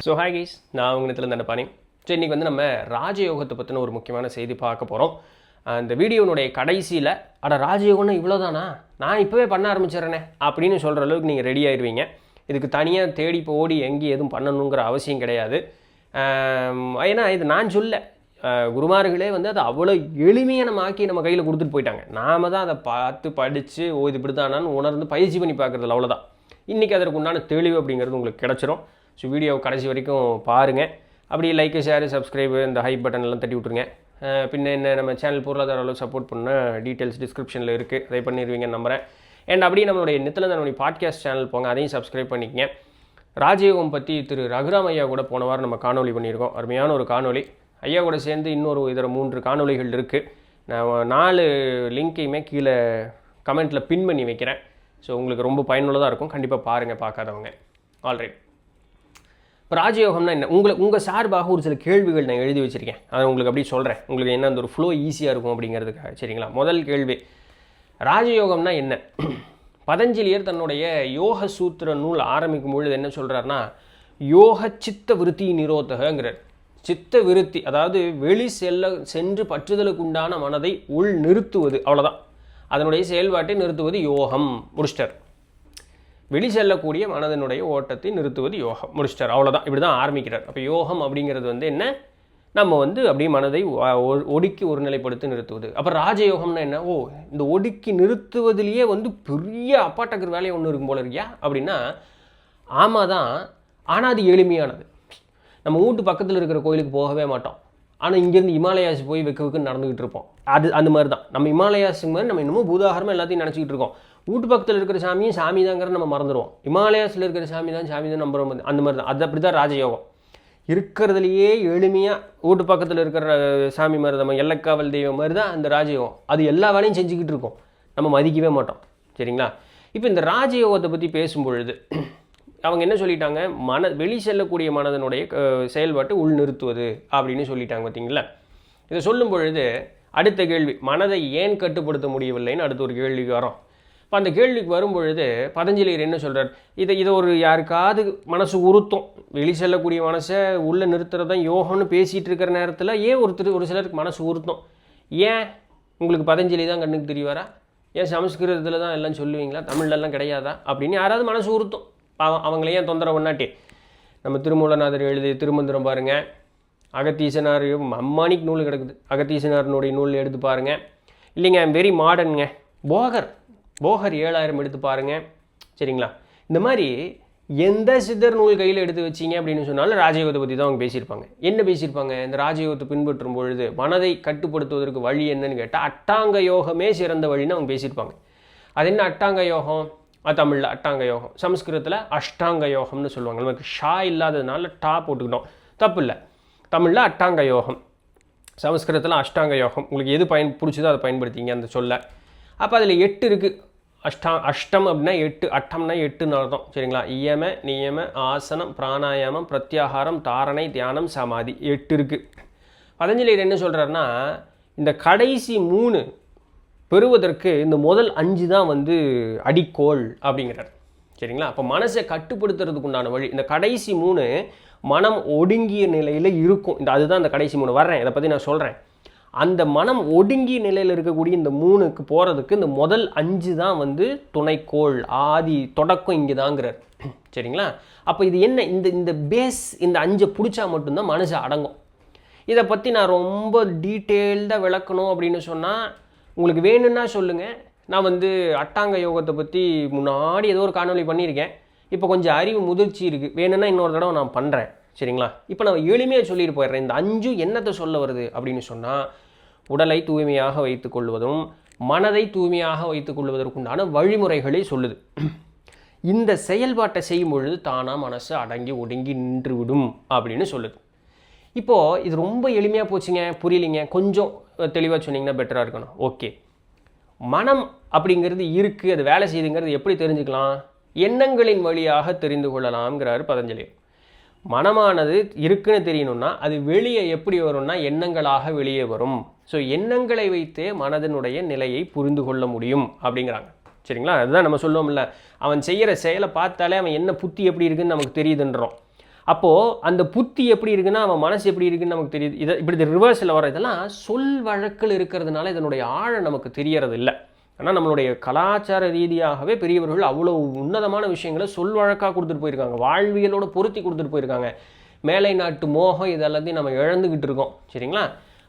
So hi guys, நான் உங்கள் Dandapani. So இன்றைக்கி வந்து நம்ம ராஜயோகத்தை பற்றின ஒரு முக்கியமான செய்தி பார்க்க போகிறோம். அந்த வீடியோனுடைய கடைசியில் ராஜயோகம்னு இவ்வளோதானா, நான் இப்போவே பண்ண ஆரம்பிச்சிடறேனே அப்படின்னு சொல்கிற அளவுக்கு நீங்கள் ரெடி ஆயிடுவீங்க. இதுக்கு தனியாக தேடி இப்போ ஓடி எங்கேயும் எதுவும் பண்ணணுங்கிற அவசியம் கிடையாது. ஏன்னா இது நான் சொல்ல, குருமார்களே வந்து அதை அவ்வளோ எளிமையானமாக்கி நம்ம கையில் கொடுத்துட்டு போயிட்டாங்க. நாம் தான் அதை பார்த்து படித்து இது இப்படி தானான்னு உணர்ந்து பயிற்சி பண்ணி பார்க்குறதில்ல, அவ்வளோதான். இன்றைக்கி அதற்கு உண்டான தெளிவு அப்படிங்கிறது உங்களுக்கு கிடச்சிரும். ஸோ வீடியோ கடைசி வரைக்கும் பாருங்கள். அப்படி லைக்கு, ஷேரு, சப்ஸ்கிரைபு, இந்த ஹைப் பட்டன் எல்லாம் தட்டி விட்ருங்க. பின்ன என்ன, நம்ம சேனல் பொருளாதார அளவு சப்போர்ட் பண்ண டீட்டெயில்ஸ் டிஸ்கிரிப்ஷனில் இருக்குது, அதை பண்ணிடுவீங்கன்னு நம்புகிறேன். அண்ட் அப்படியே நம்மளுடைய நித்திலந்தனுடைய பாட்காஸ்ட் சேனல் போங்க, அதையும் சப்ஸ்கிரைப் பண்ணிக்கங்க. ராஜயோகம் பற்றி திரு ரகுராம் ஐயா கூட போன வாரம் நம்ம காணொலி பண்ணியிருக்கோம். அருமையான ஒரு காணொலி. ஐயா கூட சேர்ந்து இன்னொரு இதர 3 காணொலிகள் இருக்குது. நான் 4 லிங்க்கையுமே கீழே கமெண்ட்டில் பின் பண்ணி வைக்கிறேன். ஸோ உங்களுக்கு ரொம்ப பயனுள்ளதாக இருக்கும், கண்டிப்பாக பாருங்கள் பார்க்காதவங்க. ஆல்ரைட், இப்போ ராஜயோகம்னா என்ன, உங்கள் சார்பாக ஒரு சில கேள்விகள் நான் எழுதி வச்சுருக்கேன். அதை உங்களுக்கு அப்படி சொல்கிறேன், உங்களுக்கு என்ன அந்த ஒரு ஃப்ளோ ஈஸியாக இருக்கும் அப்படிங்கிறதுக்காக. சரிங்களா? முதல் கேள்வி, ராஜயோகம்னா என்ன? பதஞ்சலியர் தன்னுடைய யோக சூத்திர நூல் ஆரம்பிக்கும் பொழுது என்ன சொல்கிறாருன்னா, யோக சித்த விருத்தி நிரோதகங்கிறார். சித்த விருத்தி, அதாவது வெளி சென்று பற்றுதலுக்கு உண்டான மனதை உள் நிறுத்துவது, அவ்வளோதான். அதனுடைய செயல்பாட்டை நிறுத்துவது யோகம், முடிச்சிட்டார். வெளி செல்லக்கூடிய மனதனுடைய ஓட்டத்தை நிறுத்துவது யோகம், முடிச்சிட்டார். அவ்வளோதான். இப்படி தான் ஆரம்பிக்கிறார். அப்போ யோகம் அப்படிங்கிறது வந்து என்ன, நம்ம வந்து அப்படியே மனதை ஒடுக்கி ஒரு நிலைப்படுத்தி நிறுத்துவது. அப்போ ராஜயோகம்னா என்ன? இந்த ஒடுக்கி நிறுத்துவதிலேயே வந்து பெரிய அப்பாட்டக்கிற வேலையை ஒன்று இருக்கும் போல இருக்கியா அப்படின்னா, ஆமாம் தான். ஆனால் அது எளிமையானது. நம்ம வீட்டு பக்கத்தில் இருக்கிற கோயிலுக்கு போகவே மாட்டோம். ஆனால் இங்கேருந்து இமாலயாஸ் போய் வெக்குன்னு நடந்துக்கிட்டு இருப்போம். அது அந்த மாதிரி தான். நம்ம இமாலயாஸுக்கு மாதிரி நம்ம இன்னமும் பூதாகரமாக எல்லாத்தையும் நினச்சிக்கிட்டு இருக்கோம். வீட்டு பக்கத்தில் இருக்கிற சாமியும் சாமி தாங்கிறத நம்ம மறந்துடுவோம். இமாலயாஸில் இருக்கிற சாமி தான் நம்புறோம். அந்த மாதிரி தான். அது அப்படி தான் ராஜயோகம். இருக்கிறதுலையே எளிமையாக வீட்டு பக்கத்தில் இருக்கிற சாமி மாதிரி தான், நம்ம எல்லக்காவல் தெய்வம் மாதிரி தான் அந்த ராஜயோகம். அது எல்லா வேலையும் செஞ்சுக்கிட்டு இருக்கோம், நம்ம மதிக்கவே மாட்டோம். சரிங்களா? இப்போ இந்த ராஜயோகத்தை பற்றி பேசும்பொழுது அவங்க என்ன சொல்லிட்டாங்க, வெளி செல்லக்கூடிய மனதனுடைய செயல்பாட்டு உள் நிறுத்துவது அப்படின்னு சொல்லிட்டாங்க. பார்த்தீங்களா? இதை சொல்லும் பொழுது அடுத்த கேள்வி, மனதை ஏன் கட்டுப்படுத்த முடியவில்லைன்னு அடுத்த ஒரு கேள்விக்கு வரோம். இப்போ அந்த கேள்விக்கு வரும்பொழுது பதஞ்சலியர் என்ன சொல்கிறார், இதை ஒரு யாருக்காவது மனசு உறுத்தும். வெளி செல்லக்கூடிய மனசை உள்ளே நிறுத்துறதான் யோகம்னு பேசிகிட்டு இருக்கிற நேரத்தில் ஏன் ஒரு சிலருக்கு மனசு உறுத்தும்? ஏன் உங்களுக்கு பதஞ்சலி தான் கண்ணுக்கு தெரியவாரா? ஏன் சமஸ்கிருதத்தில் தான் எல்லாம் சொல்லுவீங்களா, தமிழ்லலாம் கிடையாதா அப்படின்னு யாராவது மனசு உறுத்தும். அவங்கள ஏன் தொந்தரவு பண்ணாட்டி, நம்ம திருமூலநாதர் எழுதிய திருமந்திரம் பாருங்கள், அகத்தீசனார் அம்மானிக்கு நூல் கிடக்குது, அகத்தீசனாரினுடைய நூல் எடுத்து பாருங்கள். இல்லைங்க வெரி மாடர்னுங்க, போகர் 7000 எடுத்து பாருங்கள். சரிங்களா? இந்த மாதிரி எந்த சித்தர் நூல் கையில் எடுத்து வச்சிங்க அப்படின்னு சொன்னாலும் ராஜயோகத்தை பற்றி தான் அவங்க பேசியிருப்பாங்க. என்ன பேசியிருப்பாங்க? இந்த ராஜயோகத்தை பின்பற்றும் பொழுது மனதை கட்டுப்படுத்துவதற்கு வழி என்னன்னு கேட்டால் அட்டாங்க யோகமே சிறந்த வழின்னு அவங்க பேசியிருப்பாங்க. அது என்ன அட்டாங்க யோகம்? தமிழில் அட்டாங்க யோகம், சமஸ்கிருதத்தில் அஷ்டாங்க யோகம்னு சொல்லுவாங்க. நமக்கு ஷா இல்லாததுனால டா போட்டுக்கிட்டோம், தப்பு இல்லை. தமிழில் அட்டாங்க யோகம், சமஸ்கிருதத்தில் அஷ்டாங்க யோகம். உங்களுக்கு எது பிடிச்சதோ அதை பயன்படுத்திங்க அந்த சொல்ல. அப்போ அதில் 8 இருக்குது. அஷ்டம் அப்படின்னா 8, அட்டம்னா 8ன்னு அர்த்தம். சரிங்களா? இயம, நியம, ஆசனம், பிராணாயாமம், பிரத்யாகாரம், தாரணை, தியானம், சமாதி, 8 இருக்குது. பதஞ்சலியர் என்ன சொல்கிறாருன்னா, இந்த கடைசி 3 பெறுவதற்கு இந்த முதல் 5 தான் வந்து அடிக்கோள் அப்படிங்கிறார். சரிங்களா? அப்போ மனசை கட்டுப்படுத்துறதுக்கு உண்டான வழி இந்த கடைசி 3 மனம் ஒடுங்கிய நிலையில் இருக்கும். அதுதான் இந்த கடைசி 3 வர்றேன், இதை பற்றி நான் சொல்கிறேன். அந்த மனம் ஒடுங்கிய நிலையில் இருக்கக்கூடிய இந்த 3க்கு போகிறதுக்கு இந்த முதல் 5 தான் வந்து துணைக்கோள், ஆதி தொடக்கம் இங்கே தாங்கிறார். சரிங்களா? அப்போ இது என்ன, இந்த பேஸ், இந்த 5 பிடிச்சா மட்டும்தான் மனசு அடங்கும். இதை பற்றி நான் ரொம்ப டீட்டெயில்டாக விளக்கணும் அப்படின்னு சொன்னால் உங்களுக்கு வேணும்னா சொல்லுங்கள். நான் வந்து அட்டாங்க யோகத்தை பற்றி முன்னாடி ஏதோ ஒரு காணொலி பண்ணியிருக்கேன். இப்போ கொஞ்சம் அறிவு முதிர்ச்சி இருக்குது, வேணும்னா இன்னொரு தடவை நான் பண்ணுறேன். சரிங்களா? இப்போ நான் எளிமையாக சொல்லிட்டு போயிடுறேன். இந்த 5 என்னத்தை சொல்ல வருது அப்படின்னு சொன்னால், உடலை தூய்மையாக வைத்துக்கொள்வதும் மனதை தூய்மையாக வைத்துக்கொள்வதற்குண்டான வழிமுறைகளை சொல்லுது. இந்த செயல்பாட்டை செய்யும் பொழுது தானாக மனசு அடங்கி ஒடுங்கி நின்று விடும் அப்படின்னு சொல்லுது. இப்போது இது ரொம்ப எளிமையாக போச்சுங்க, புரியலிங்க, கொஞ்சம் தெளிவாக சொன்னீங்கன்னா பெட்டராக இருக்கணும். ஓகே, மனம் அப்படிங்கிறது இருக்குது, அது வேலை செய்யுதுங்கிறது எப்படி தெரிஞ்சுக்கலாம்? எண்ணங்களின் வழியாக தெரிந்து கொள்ளலாம்ங்கிறாரு பதஞ்சலி. மனமானது இருக்குன்னு தெரியணும்னா அது வெளியே எப்படி வரும்னா எண்ணங்களாக வெளியே வரும். ஸோ எண்ணங்களை வைத்தே மனதனுடைய நிலையை புரிந்து கொள்ள முடியும் அப்படிங்கிறாங்க. சரிங்களா? அதுதான் நம்ம சொல்லுவோம்ல, அவன் செய்கிற செயலை பார்த்தாலே அவன் என்ன புத்தி எப்படி இருக்குன்னு நமக்கு தெரியுதுன்றோம். அப்போது அந்த புத்தி எப்படி இருக்குன்னா அவன் மனசு எப்படி இருக்குன்னு நமக்கு தெரியுது. இதை இப்படி ரிவர்ஸில் வர இதெல்லாம் சொல் வழக்கில் இருக்கிறதுனால இதனுடைய ஆழம் நமக்கு தெரியறது இல்லை. ஆனால் நம்மளுடைய கலாச்சார ரீதியாகவே பெரியவர்கள் அவ்வளோ உன்னதமான விஷயங்களை சொல் வழக்காக கொடுத்துட்டு போயிருக்காங்க, வாழ்வியலோட பொருத்தி கொடுத்துட்டு போயிருக்காங்க. மேலை நாட்டு மோகம் இதெல்லாத்தையும் நம்ம இழந்துக்கிட்டு இருக்கோம். சரிங்களா?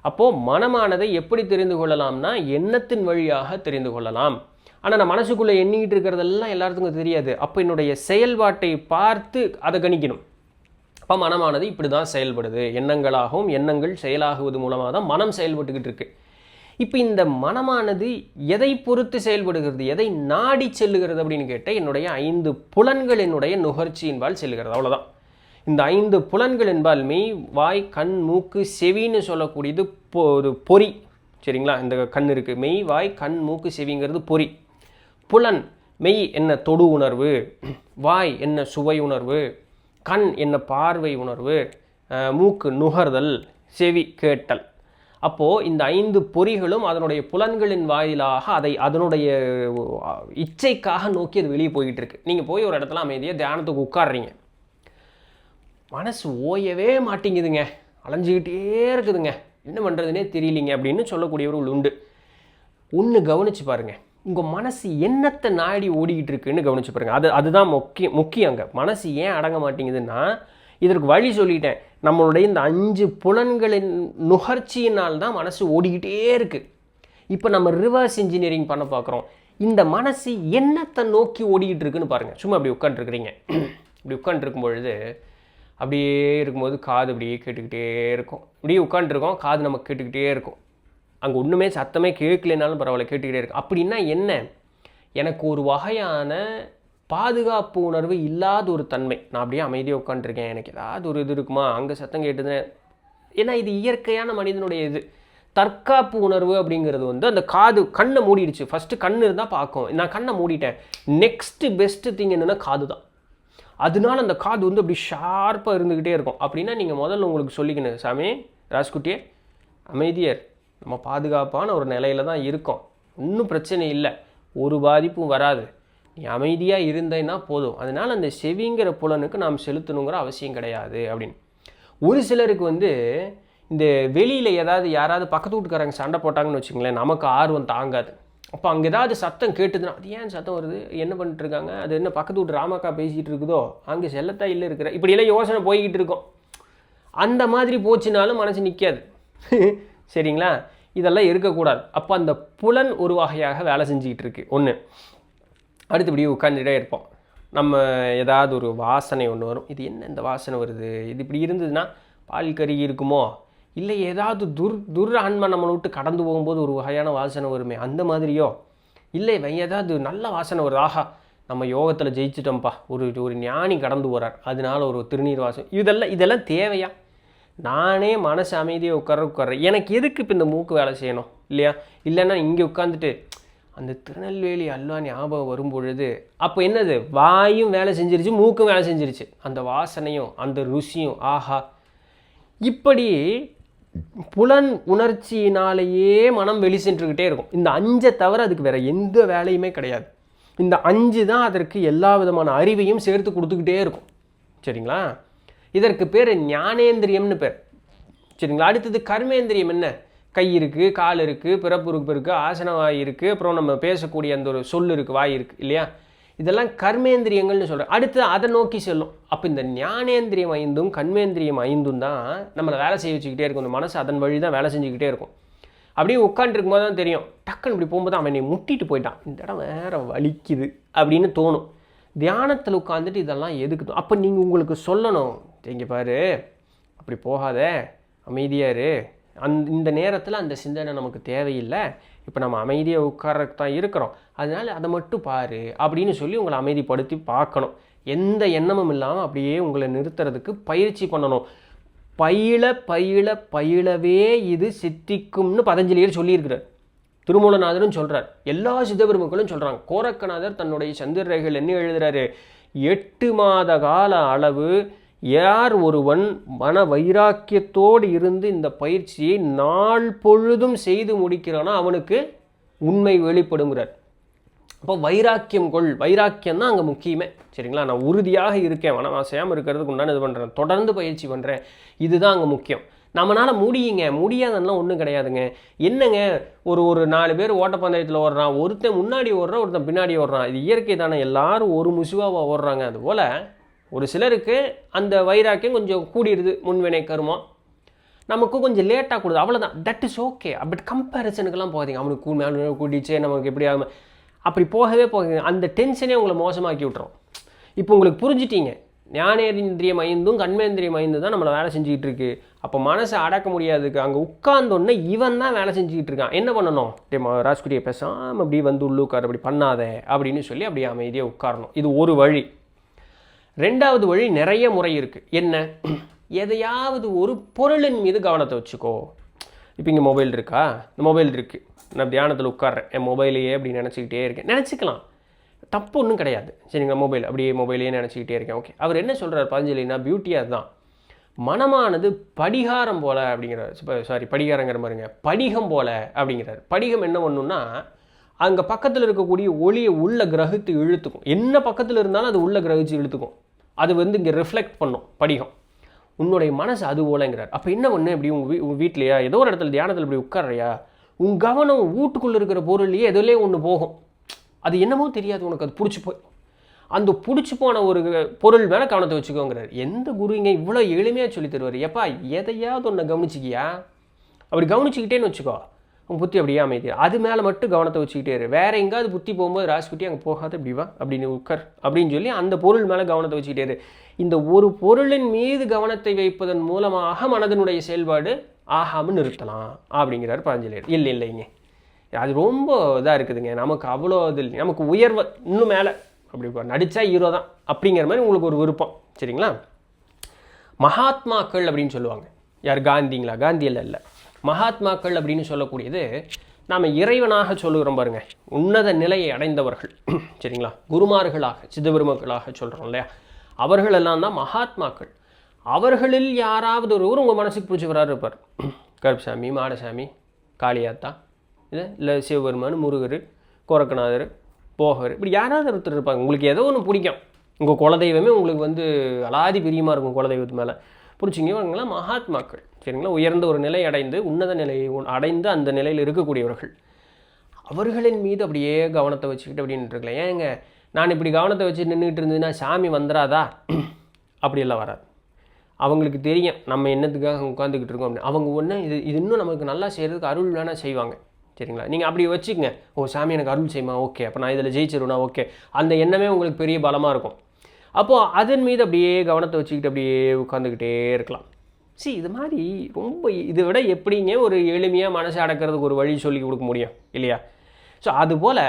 அப்போது மனமானதை எப்படி தெரிந்து கொள்ளலாம்னா எண்ணத்தின் வழியாக தெரிந்து கொள்ளலாம். ஆனால் நான் மனசுக்குள்ளே எண்ணிக்கிட்டு இருக்கிறதெல்லாம் எல்லாத்துக்கும் தெரியாது. அப்போ என்னுடைய செயல்பாட்டை பார்த்து அதை கணிக்கணும். அப்போ மனமானது இப்படி தான் செயல்படுது, எண்ணங்களாகவும் எண்ணங்கள் செயலாகுவது மூலமாக தான் மனம் செயல்பட்டுக்கிட்டு இருக்கு. இப்போ இந்த மனமானது எதை பொறுத்து செயல்படுகிறது, எதை நாடி செல்லுகிறது அப்படின்னு கேட்டால் என்னுடைய 5 புலன்கள் என்னுடைய நுகர்ச்சியின்பால் செல்லுகிறது. அவ்வளோதான். இந்த 5 புலன்கள் என்பால் மெய், வாய், கண், மூக்கு, செவின்னு சொல்லக்கூடியது ஒரு பொறி. சரிங்களா? இந்த கண் இருக்குது, மெய், வாய், கண், மூக்கு, செவிங்கிறது பொறி. புலன் மெய் என்ன தொடு உணர்வு, வாய் என்ன சுவை உணர்வு, கண் என்ன பார்வை உணர்வு, மூக்கு நுகர்தல், செவி கேட்டல். அப்போது இந்த 5 பொறிகளும் அதனுடைய புலன்களின் வாயிலாக அதை அதனுடைய இச்சைக்காக நோக்கி அது வெளியே போய்கிட்டு இருக்கு. நீங்கள் போய் ஒரு இடத்துல அமைதியாக தியானத்துக்கு உட்காடுறீங்க, மனசு ஓயவே மாட்டேங்குதுங்க, அலைஞ்சிக்கிட்டே இருக்குதுங்க, என்ன பண்ணுறதுனே தெரியலிங்க அப்படின்னு சொல்லக்கூடியவர்கள் உண்டு. ஒன்று கவனித்து பாருங்கள், உங்கள் மனசு என்னத்தை நாடி ஓடிக்கிட்டு இருக்குன்னு கவனித்து பாருங்கள். அதுதான் முக்கியம். அங்கே மனசு ஏன் அடங்க மாட்டேங்குதுன்னா இதற்கு வழி சொல்லிட்டேன். நம்மளுடைய இந்த 5 புலன்களின் நுகர்ச்சியினால் தான் மனசு ஓடிக்கிட்டே இருக்குது. இப்போ நம்ம ரிவர்ஸ் இன்ஜினியரிங் பண்ண பார்க்குறோம். இந்த மனசு என்னத்தை நோக்கி ஓடிக்கிட்டு இருக்குன்னு பாருங்கள். சும்மா அப்படி உட்காந்துருக்குறீங்க, இப்படி உட்காந்துருக்கும் பொழுது அப்படியே இருக்கும்போது காது அப்படியே கேட்டுக்கிட்டே இருக்கும். இப்படியே உட்காந்துருக்கோம், காது நமக்கு கேட்டுக்கிட்டே இருக்கும். அங்கே ஒன்றுமே சத்தமே கேட்கலனாலும் பரவாயில்ல, கேட்டுக்கிட்டே இருக்கும். அப்படின்னா என்ன? எனக்கு ஒரு வகையான பாதுகாப்பு உணர்வு இல்லாத ஒரு தன்மை. நான் அப்படியே அமைதியாக உட்காந்துருக்கேன், எனக்கு ஏதாவது ஒரு இது இருக்குமா, அங்கே சத்தம் கேட்டுது. ஏன்னா இது இயற்கையான மனிதனுடைய இது. தற்காப்பு உணர்வு அப்படிங்கிறது அந்த காது கண்ணை மூடிடுச்சு. ஃபஸ்ட்டு கண் இருந்தால் பார்க்கும், நான் கண்ணை மூடிட்டேன். நெக்ஸ்ட்டு பெஸ்ட்டு திங் என்னென்னா காது தான். அதனால அந்த காது அப்படி ஷார்ப்பாக இருந்துக்கிட்டே இருக்கும். அப்படின்னா நீங்கள் முதல்ல உங்களுக்கு சொல்லிக்கணும், சாமி ராஜ்குட்டியே அமைதியர், நம்ம பாதுகாப்பான ஒரு நிலையில் தான் இருக்கோம், ஒன்றும் பிரச்சனை இல்லை, ஒரு பாதிப்பும் வராது, நீ அமைதியாக இருந்தேன்னா போதும், அதனால் அந்த செவிங்கிற புலனுக்கு நாம் செலுத்தணுங்கிற அவசியம் கிடையாது அப்படின்னு. ஒரு சிலருக்கு இந்த வெளியில் யாராவது பக்கத்து வீட்டுக்காரங்க சண்டை போட்டாங்கன்னு வச்சுங்களேன், நமக்கு ஆர்வம் தாங்காது. அப்போ அங்கே ஏதாவது சத்தம் கேட்டுதுன்னா அது ஏன் சத்தம் வருது, என்ன பண்ணிட்டு இருக்காங்க, அது என்ன பக்கத்து வீட்டு ராமக்கா பேசிகிட்டு இருக்குதோ, அங்கே செல்லத்தா இல்லை இருக்கிற, இப்படியெல்லாம் யோசனை போய்கிட்டு இருக்கோம். அந்த மாதிரி போச்சுனாலும் மனசு நிற்காது. சரிங்களா? இதெல்லாம் இருக்கக்கூடாது. அப்போ அந்த புலன் ஒரு வகையாக வேலை செஞ்சுக்கிட்டு இருக்கு ஒன்று. அடுத்தபடி உட்காந்துட்டே இருப்போம். நம்ம ஏதாவது ஒரு வாசனை ஒன்று வரும், இது என்ன இந்த வாசனை வருது, இது இப்படி இருந்ததுன்னா பால் கறி இருக்குமோ, இல்லை ஏதாவது துர்ஆன்மா நம்மளை விட்டு கடந்து போகும்போது ஒரு வகையான வாசனை வருமே அந்த மாதிரியோ, இல்லை ஏதாவது நல்ல வாசனை வருது, ஆஹா நம்ம யோகத்தில் ஜெயிச்சிட்டோம்ப்பா, ஒரு ஞானி கடந்து போகிறார் அதனால ஒரு திருநீர் வாசனை, இதெல்லாம் தேவையா? நானே மனசு அமைதியாக உட்கார்றேன், எனக்கு எதுக்கு இப்போ இந்த மூக்கு வேலை செய்யணும் இல்லையா? இல்லைன்னா இங்கே உட்காந்துட்டு அந்த திருநெல்வேலி அல்வா ஞாபகம் வரும்பொழுது அப்போ என்னது, வாயும் வேலை செஞ்சிருச்சு, மூக்கும் வேலை செஞ்சிருச்சு, அந்த வாசனையும் அந்த ருசியும், ஆஹா. இப்படி புலன் உணர்ச்சியினாலேயே மனம் வெளி சென்றுக்கிட்டே இருக்கும். இந்த 5 தவிர அதுக்கு வேறு எந்த வேலையுமே கிடையாது. இந்த 5 தான் அதற்கு எல்லா விதமான அறிவையும் சேர்த்து கொடுத்துக்கிட்டே இருக்கும். சரிங்களா? இதற்கு பேர் ஞானேந்திரியம்னு பேர். சரிங்களா? அடுத்தது கர்மேந்திரியம். என்ன? கை இருக்குது, கால் இருக்குது, பிறப்பு இருக்குது, ஆசன வாய் இருக்குது, அப்புறம் நம்ம பேசக்கூடிய அந்த ஒரு சொல் இருக்குது, வாய் இருக்குது இல்லையா? இதெல்லாம் கர்மேந்திரியங்கள்னு சொல்கிறேன். அடுத்து அதை நோக்கி செல்லும். அப்போ இந்த ஞானேந்திரியம் 5ம் கர்மேந்திரியம் 5ம் தான் நம்மளை வேலை செய்ய வச்சுக்கிட்டே இருக்கும். இந்த மனசு அதன் வழி தான் வேலை செஞ்சுக்கிட்டே இருக்கும். அப்படியே உட்காந்துருக்கும் போது தான் தெரியும், டக்குன்னு இப்படி போகும்போது அவன் என்னை முட்டிட்டு போயிட்டான், இந்த இடம் வேறு வலிக்குது அப்படின்னு தோணும். தியானத்தில் உட்காந்துட்டு இதெல்லாம் எதுக்கு? அப்போ நீங்கள் உங்களுக்கு சொல்லணும், இங்கே பாரு அப்படி போகாத, அமைதியாக இரு, இந்த நேரத்தில் அந்த சிந்தனை நமக்கு தேவையில்லை, இப்போ நம்ம அமைதியாக உட்கார்றதுக்கு தான் இருக்கிறோம், அதனால் அதை மட்டும் பாரு அப்படின்னு சொல்லி உங்களை அமைதிப்படுத்தி பார்க்கணும். எந்த எண்ணமும் இல்லாமல் அப்படியே உங்களை நிறுத்துறதுக்கு பயிற்சி பண்ணணும். பயிலவே இது சித்திக்கும்னு பதஞ்சலியர் சொல்லியிருக்கிறார். திருமூலநாதரும் சொல்கிறார், எல்லா சித்தபெருமக்களும் சொல்கிறாங்க. கோரக்கநாதர் தன்னுடைய சந்திரரேகைகள் என்ன எழுதுகிறாரு, 8 மாத கால அளவு யார் ஒருவன் மன வைராக்கியத்தோடு இருந்து இந்த பயிற்சியை நாள் பொழுதும் செய்து முடிக்கிறானோ அவனுக்கு உண்மை வெளிப்படுங்கிறார். அப்போ வைராக்கியம் கொள், வைராக்கியம் தான் அங்கே முக்கியமே. சரிங்களா, நான் உறுதியாக இருக்கேன், நான் செய்யாமல் இருக்கிறதுக்கு உண்டான இது பண்ணுறேன், தொடர்ந்து பயிற்சி பண்ணுறேன், இதுதான் அங்கே முக்கியம். நம்மளால் முடியாதெல்லாம் ஒன்றும் கிடையாதுங்க. என்னங்க, ஒரு 4 பேர் ஓட்டப்பந்தயத்தில் ஓடுறான், ஒருத்தன் முன்னாடி ஓடுறான், ஒருத்தன் பின்னாடி ஓடுறான், இது இயற்கை தானே, எல்லாரும் ஒரு முசுவாவாக ஓடுறாங்க. அதுபோல் ஒரு சிலருக்கு அந்த வைராக்கியம் கொஞ்சம் கூடிடுது, முன்வினை கருமம், நமக்கு கொஞ்சம் லேட்டாக கொடுது, அவ்வளோதான், தட் இஸ் ஓகே. பட் கம்பேரிசனுக்கெல்லாம் போகாதீங்க, அவனுக்கு கூடிச்சே நமக்கு எப்படி ஆகும், அப்படி போகவே அந்த டென்ஷனே உங்களை மோசமாக்கி விட்டுரும். இப்போ உங்களுக்கு புரிஞ்சிட்டீங்க, ஞானேந்திரியம் 5 கண்மேந்திரியம் 5 தான் நம்மளை வேலை செஞ்சுக்கிட்டு இருக்கு. அப்போ மனசை அடக்க முடியாதுக்கு அங்கே உட்கார்ந்தோன்னே இவன் தான் வேலை செஞ்சுக்கிட்டு இருக்கான். என்ன பண்ணணும், ராஜ்குட்டியை பேசாமல் அப்படி வந்து உள்ளுக்கார், அப்படி பண்ணாத அப்படின்னு சொல்லி அப்படி அமைதியாக உட்காரணும். இது ஒரு வழி. 2வது வழி, நிறைய முறை இருக்குது. என்ன, எதையாவது ஒரு பொருளின் மீது கவனத்தை வச்சுக்கோ. இப்போ இங்கே மொபைல் இருக்கா, இந்த மொபைல் இருக்குது, நான் தியானத்தில் உட்கார்றேன், என் மொபைலையே அப்படி நினச்சிக்கிட்டே இருக்கேன், நினச்சிக்கலாம், தப்பு ஒன்றும் கிடையாது. சரிங்களா, மொபைலையே நினச்சிக்கிட்டே இருக்கேன், ஓகே. அவர் என்ன சொல்கிறார் பதஞ்சலினா, பியூட்டியாக தான், மனமானது படிகாரம் போல் அப்படிங்கிறார். படிகாரங்கிற மாதிரிங்க, படிகம் போல் அப்படிங்கிறார். படிகம் என்ன பண்ணுன்னா, அங்கே பக்கத்தில் இருக்கக்கூடிய ஒளியை உள்ள கிரகித்து இழுத்துக்கும். என்ன பக்கத்தில் இருந்தாலும் அது உள்ள கிரகிச்சு இழுத்துக்கும். அது வந்து இங்கே ரிஃப்ளெக்ட் பண்ணும் படிகம். உன்னுடைய மனசு அது போலங்கிறார். அப்போ என்ன பண்ணு, இப்படி உங்கள் வீட்லையா ஏதோ ஒரு இடத்துல தியானத்தில் இப்படி உட்கார்றியா, உன் கவனம் வீட்டுக்குள்ளே இருக்கிற பொருள்லையே எதுலேயே ஒன்று போகும். அது என்னமோ தெரியாது உனக்கு, அது பிடிச்சி போய் அந்த பிடிச்சி போன ஒரு பொருள் மேலே கவனத்தை வச்சுக்கோங்கிறார். எந்த குரு இங்கே இவ்வளோ எளிமையாக சொல்லி தருவார். எப்பா எதையாவது ஒன்று கவனிச்சிக்கியா, அப்படி கவனிச்சிக்கிட்டேன்னு வச்சுக்கோ, உன் புத்தி அப்படியே அமைதியா, அது மேலே மட்டும் கவனத்தை வச்சுக்கிட்டே இரு. வேறு எங்காவது புத்தி போகும்போது ராஜ்குட்டி அங்கே போகாது, இப்படி வா அப்படின்னு உட்கார் அப்படின்னு சொல்லி அந்த பொருள் மேலே கவனத்தை வச்சுக்கிட்டே இரு. இந்த ஒரு பொருளின் மீது கவனத்தை வைப்பதன் மூலமாக மனதனுடைய செயல்பாடு ஆகாமல் நிறுத்தலாம் அப்படிங்கிறார் பதஞ்சலியர். இல்லைங்க, அது ரொம்ப இதாக இருக்குதுங்க, நமக்கு அவ்வளோ இது இல்லை, நமக்கு உயர்வு இன்னும் மேலே அப்படி நடித்தா ஹீரோ தான் அப்படிங்கிற மாதிரி உங்களுக்கு ஒரு விருப்பம். சரிங்களா, மகாத்மாக்கள் அப்படின்னு சொல்லுவாங்க. யார், காந்திங்களா? காந்தியில் இல்லை, மகாத்மாக்கள் அப்படின்னு சொல்லக்கூடியது நாம் இறைவனாக சொல்லுகிறோம் பாருங்க, உன்னத நிலையை அடைந்தவர்கள். சரிங்களா, குருமார்களாக சித்தபெருமக்களாக சொல்கிறோம் இல்லையா, அவர்கள் எல்லாம் தான் மகாத்மாக்கள். அவர்களில் யாராவது ஒருவர் உங்கள் மனசுக்கு பிடிச்சவராக இருப்பார். கருப்பசாமி, மாடசாமி, காளியாத்தா, இல்லை சிவபெருமான், முருகர், கோரக்கநாதர், போகர், இப்படி யாராவது ஒருத்தர் இருப்பாங்க. உங்களுக்கு ஏதோ ஒன்று பிடிக்கும், உங்கள் குலதெய்வமே உங்களுக்கு வந்து அலாதி பிரியமாக இருக்கும், குலதெய்வத்து மேலே பிடிச்சிங்க, அவங்களாம் மகாத்மாக்கள். சரிங்களா, உயர்ந்த ஒரு நிலை அடைந்து உன்னத நிலையை அடைந்து அந்த நிலையில் இருக்கக்கூடியவர்கள். அவர்களின் மீது அப்படியே கவனத்தை வச்சுக்கிட்டு அப்படின்னு இருக்கல. ஏங்க, நான் இப்படி கவனத்தை வச்சு நின்றுட்டு இருந்ததுன்னா சாமி வந்துடாதா? அப்படியெல்லாம் வராது. அவங்களுக்கு தெரியும் நம்ம என்னத்துக்காக உட்காந்துக்கிட்டு இருக்கோம் அப்படின்னு. அவங்க ஒன்று இது இன்னும் நமக்கு நல்லா செய்கிறதுக்கு அருள் வேணால் செய்வாங்க. சரிங்களா, நீங்கள் அப்படி வச்சுக்கங்க, ஓ சாமி எனக்கு அருள் செய்யுமா, ஓகே, அப்போ நான் இதில் ஜெயிச்சிருவேனா, ஓகே, அந்த எண்ணமே உங்களுக்கு பெரிய பலமாக இருக்கும். அப்போது அதன் மீது அப்படியே கவனத்தை வச்சுக்கிட்டு அப்படியே உட்காந்துக்கிட்டே இருக்கலாம். இது மாதிரி ரொம்ப இதை விட எப்படிங்க ஒரு எளிமையாக மனசை அடக்கிறதுக்கு ஒரு வழி சொல்லி கொடுக்க முடியும் இல்லையா? ஸோ அதுபோல்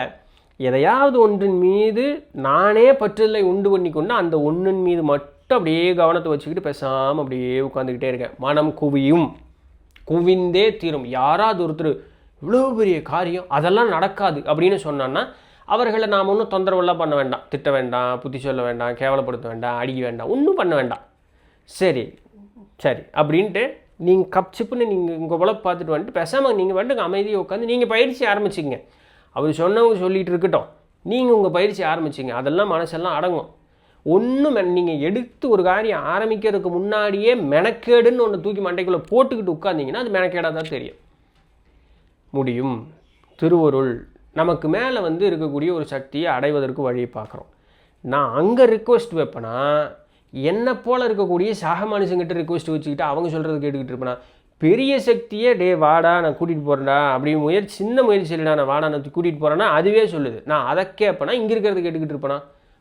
எதையாவது ஒன்றின் மீது நானே பற்றில்லை உண்டு பண்ணி கொண்டு அந்த ஒன்றின் மீது மட்டும் அப்படியே கவனத்தை வச்சுக்கிட்டு பேசாமல் அப்படியே உட்காந்துக்கிட்டே இருக்கேன். மனம் குவிந்தே தீரும். யாராவது ஒருத்தர் இவ்வளோ பெரிய காரியம் அதெல்லாம் நடக்காது அப்படின்னு சொன்னான்னா அவர்களை நாம் ஒன்றும் தொந்தரவெல்லாம் பண்ண வேண்டாம், திட்ட வேண்டாம், புத்தி சொல்ல வேண்டாம், கேவலப்படுத்த வேண்டாம், அடிக்க வேண்டாம், ஒன்றும் பண்ண வேண்டாம். சரி அப்படின்ட்டு நீங்கள் கப்சிப்புன்னு நீங்கள் உங்கள் போல பார்த்துட்டு வந்துட்டு பேசாமல் நீங்கள் வந்துட்டு அமைதியாக உட்காந்து நீங்கள் பயிற்சி ஆரம்பிச்சிங்க. அவர் சொன்னவங்க சொல்லிகிட்டு இருக்கட்டும், நீங்கள் உங்கள் பயிற்சி ஆரம்பிச்சிங்க, அதெல்லாம் மனசெல்லாம் அடங்கும். ஒன்றும் நீங்கள் எடுத்து ஒரு காரியம் ஆரம்பிக்கிறதுக்கு முன்னாடியே மெனக்கேடுன்னு ஒன்று தூக்கி மண்டைக்குள்ளே போட்டுக்கிட்டு உட்காந்திங்கன்னா அது மெனக்கேடாக தான் தெரியும். முடியும். திருவருள் நமக்கு மேலே வந்து இருக்கக்கூடிய ஒரு சக்தியை அடைவதற்கு வழியை பார்க்குறோம். நான் அங்கே ரிக்வெஸ்ட் வைப்பேனா, என்னை போல் இருக்கக்கூடிய சக மனுஷங்கிட்ட ரிக்வெஸ்ட் வச்சுக்கிட்டு அவங்க சொல்கிறது கேட்டுக்கிட்டு இருப்பேனா, பெரிய சக்தியே டே வாடா நான் கூட்டிகிட்டு போகிறேன்டா அப்படி சின்ன முயற்சி இல்லைடா நான் வாடா நான் கூட்டிகிட்டு போகிறேன்னா அதுவே சொல்லுது. நான் அதை கேட்பேனா இங்கே இருக்கிறது கேட்டுக்கிட்டு இருப்பேனா?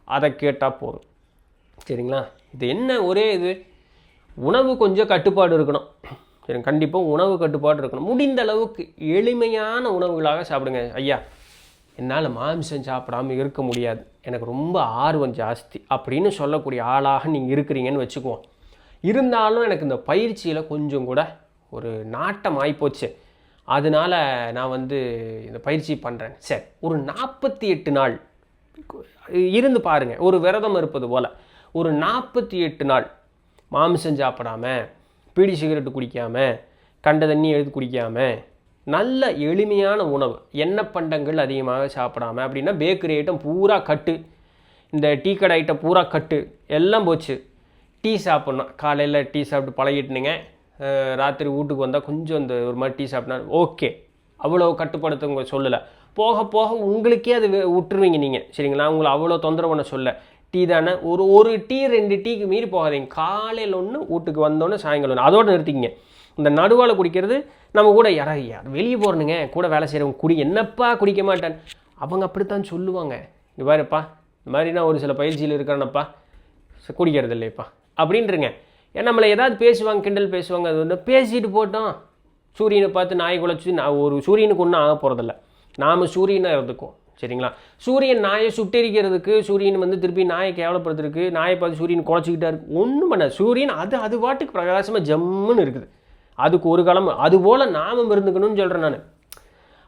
அதை கேட்டால் போதும். சரிங்களா, இது என்ன ஒரே இது, உணவு கொஞ்சம் கட்டுப்பாடு இருக்கணும். சரி, கண்டிப்பாக உணவு கட்டுப்பாடு இருக்கணும். முடிந்த அளவுக்கு எளிமையான உணவுகளாக சாப்பிடுங்க. ஐயா என்னால் மாமிசம் சாப்பிடாமல் இருக்க முடியாது, எனக்கு ரொம்ப ஆர்வம் ஜாஸ்தி அப்படின்னு சொல்லக்கூடிய ஆளாக நீங்கள் இருக்கிறீங்கன்னு வச்சுக்குவோம். இருந்தாலும் எனக்கு இந்த பயிற்சியில் கொஞ்சம் கூட ஒரு நாட்டம் ஆகிப்போச்சு, அதனால் நான் வந்து இந்த பயிற்சி பண்ணுறேன். சரி, ஒரு 48 நாள் இருந்து பாருங்கள். ஒரு விரதம் இருப்பது போல் ஒரு 48 நாள் மாமிசம் சாப்பிடாமல், பீடி சிகரெட்டு குடிக்காமல், கண்ட தண்ணி எடுத்து குடிக்காமல், நல்ல எளிமையான உணவு, எண்ணெய் பண்டங்கள் அதிகமாக சாப்பிடாமல். அப்படின்னா பேக்கரி ஐட்டம் பூரா கட்டு, இந்த டீ கடை ஐட்டம் பூரா கட்டு, எல்லாம் போச்சு. டீ சாப்பிட்ணும், காலையில் டீ சாப்பிட்டு பழகிட்டுனுங்க, ராத்திரி வீட்டுக்கு வந்தால் கொஞ்சம் இந்த ஒரு மாதிரி டீ சாப்பிட்னா ஓகே, அவ்வளோ கட்டுப்படுத்துங்க சொல்லலை. போக போக உங்களுக்கே அது விட்டுருவீங்க நீங்கள், சரிங்களா? உங்களை அவ்வளோ தொந்தரவு பண்ண சொல்ல. டீ தானே, ஒரு டீ 2 டீக்கு மீறி போகாதீங்க. காலையில் ஒன்று, வீட்டுக்கு வந்தோன்னே சாயங்காலம் ஒன்று, அதோடு நிறுத்திக்கிங்க. இந்த நடுவால் குடிக்கிறது, நம்ம கூட யார் வெளியே போகிறனுங்க, கூட வேலை செய்கிறவங்க என்னப்பா குடிக்க மாட்டேன், அவங்க அப்படித்தான் சொல்லுவாங்க. இங்கே பாருப்பா, இந்த மாதிரி நான் ஒரு சில பயிற்சியில் இருக்கிறேன்னப்பா, குடிக்கிறது இல்லைப்பா அப்படின்றங்க. ஏன்னா நம்மளை ஏதாவது பேசுவாங்க, கிண்டல் பேசுவாங்க. அது வந்து பேசிட்டு போட்டோம். சூரியனை பார்த்து நாய் குலைச்சி ஒரு சூரியனுக்கு ஒன்றும் ஆக போகிறதில்ல, நாம் சூரியனாக இருந்துக்கும், சரிங்களா? சூரியன் நாயை சுட்டெரிக்கிறதுக்கு, சூரியன் வந்து திருப்பி நாயை கேவலப்படுத்துறதுக்கு, நாயை பார்த்து சூரியன் குலைச்சிக்கிட்டா இருக்கு, ஒன்றும் பண்ண. சூரியன் அது பாட்டுக்கு பிரகாசமாக ஜம்முன்னு இருக்குது, அதுக்கு ஒரு காலம். அதுபோல் நாமும் இருந்துக்கணும்னு சொல்கிறேன் நான்.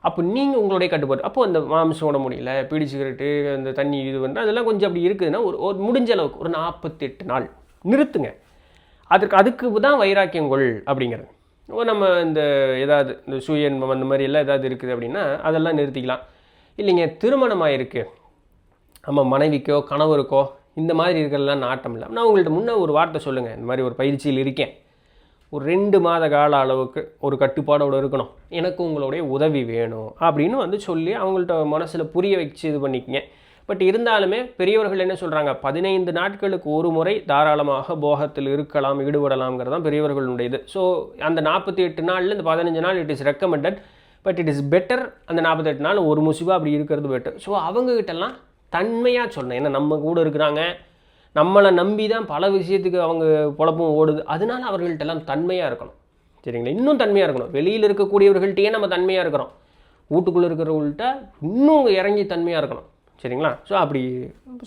அப்போ நீங்கள் உங்களுடைய கட்டுப்பாடு. அப்போது அந்த மாம்சம் ஓட முடியல, பீடி சிகரெட்டு, அந்த தண்ணி இது வந்து அதெல்லாம் கொஞ்சம் அப்படி இருக்குதுன்னா ஒரு முடிஞ்ச அளவுக்கு ஒரு 48 நாள் நிறுத்துங்க. அதுக்கு தான் வைராக்கியங்கொள் அப்படிங்கிறது. நம்ம இந்த ஏதாவது இந்த சுயன்பம் அந்த மாதிரி எல்லாம் ஏதாவது இருக்குது அப்படின்னா அதெல்லாம் நிறுத்திக்கலாம். இல்லைங்க, திருமணமாக இருக்குது, நம்ம மனைவிக்கோ கணவருக்கோ இந்த மாதிரி இருக்கிறதெல்லாம் நாட்டம் இல்லை. நான் உங்கள்கிட்ட முன்னே ஒரு வார்த்தை சொல்லுங்கள், இந்த மாதிரி ஒரு பயிற்சியில் இருக்கேன், ஒரு 2 மாத கால அளவுக்கு ஒரு கட்டுப்பாடோடு இருக்கணும், எனக்கு உங்களுடைய உதவி வேணும் அப்படின்னு வந்து சொல்லி அவங்கள்ட்ட மனசில் புரிய வச்சு இது பண்ணிக்கங்க. பட் இருந்தாலுமே பெரியவர்கள் என்ன சொல்கிறாங்க, 15 நாட்களுக்கு ஒரு முறை தாராளமாக போகத்தில் இருக்கலாம், ஈடுபடலாம்ங்கிறது தான் பெரியவர்களுடைய இது. ஸோ அந்த 48 நாளில் இந்த 15 நாள் it is recommended, but it is better அந்த 48 நாள் ஒரு முசிவாக அப்படி இருக்கிறது பெட்டர். ஸோ அவங்ககிட்டலாம் தன்மையாக சொன்னேன். ஏன்னா நம்ம கூட இருக்கிறாங்க, நம்மளை நம்பி தான் பல விஷயத்துக்கு அவங்க பொழப்பும் ஓடுது. அதனால அவர்கள்ட்டெல்லாம் தன்மையாக இருக்கணும், சரிங்களா? இன்னும் தன்மையாக இருக்கணும். வெளியில் இருக்கக்கூடியவர்கள்ட்டையே நம்ம தன்மையாக இருக்கிறோம், வீட்டுக்குள்ளே இருக்கிறவங்கள்ட்ட இன்னும் இறங்கி தன்மையாக இருக்கணும், சரிங்களா? ஸோ அப்படி